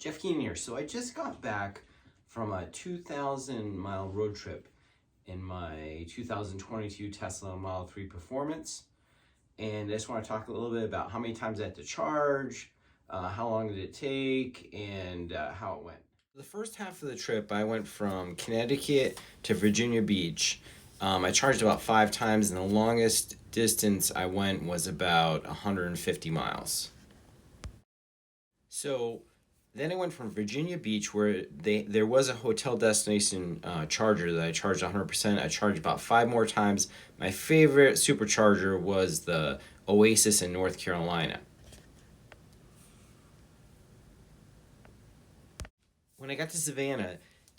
Jeff Keenan here. So I just got back from a 2,000-mile road trip in my 2022 Tesla Model 3 Performance. And I just want to talk a little bit about how many times I had to charge, how long did it take, and how it went. The first half of the trip, I went from Connecticut to Virginia Beach. I charged about 5 times, and the longest distance I went was about 150 miles. So then I went from Virginia Beach, where there was a hotel destination charger that I charged 100%. I charged about 5 more times. My favorite supercharger was the Oasis in North Carolina. When I got to Savannah,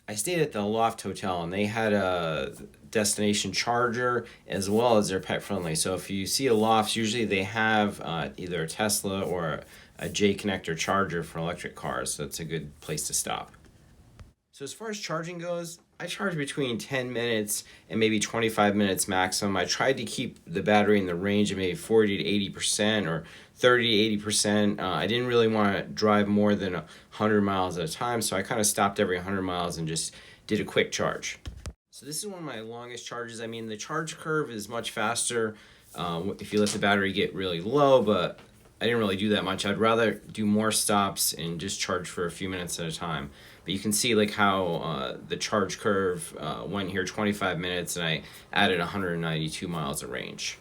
I stayed at the Loft Hotel, and they had a destination charger as well as they're pet friendly. So if you see a Loft, usually they have either a Tesla or a J connector charger for electric cars. So it's a good place to stop. So as far as charging goes, I charge between 10 minutes and maybe 25 minutes maximum. I tried to keep the battery in the range of maybe 40 to 80% or 30 to 80%. I didn't really want to drive more than 100 miles at a time, so I kind of stopped every 100 miles and just did a quick charge. So this is one of my longest charges. I mean, the charge curve is much faster if you let the battery get really low, but I didn't really do that much. I'd rather do more stops and just charge for a few minutes at a time. But you can see like how the charge curve went here 25 minutes, and I added 192 miles of range.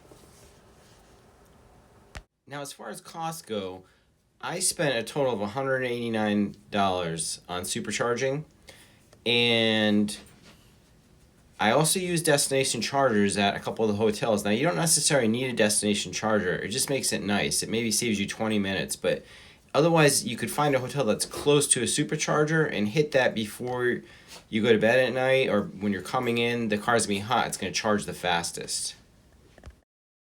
Now, as far as costs go, I spent a total of $189 on supercharging, and I also use destination chargers at a couple of the hotels. Now, you don't necessarily need a destination charger. It just makes it nice. It maybe saves you 20 minutes, but otherwise you could find a hotel that's close to a supercharger and hit that before you go to bed at night, or when you're coming in, the car's gonna be hot, it's gonna charge the fastest.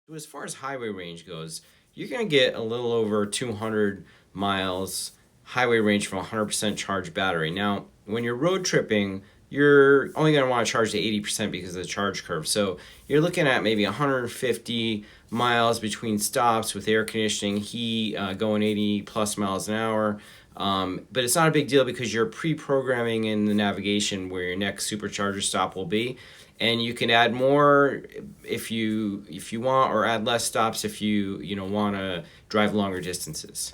So as far as highway range goes, you're gonna get a little over 200 miles highway range from a 100% charged battery. Now, when you're road tripping, you're only going to want to charge to 80% because of the charge curve. So you're looking at maybe 150 miles between stops with air conditioning, heat, going 80 plus miles an hour. But it's not a big deal because you're pre-programming in the navigation where your next supercharger stop will be. And you can add more if you want, or add less stops if you want to drive longer distances.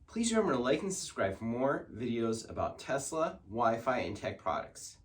Please remember to like and subscribe for more videos about Tesla, Wi-Fi, and tech products.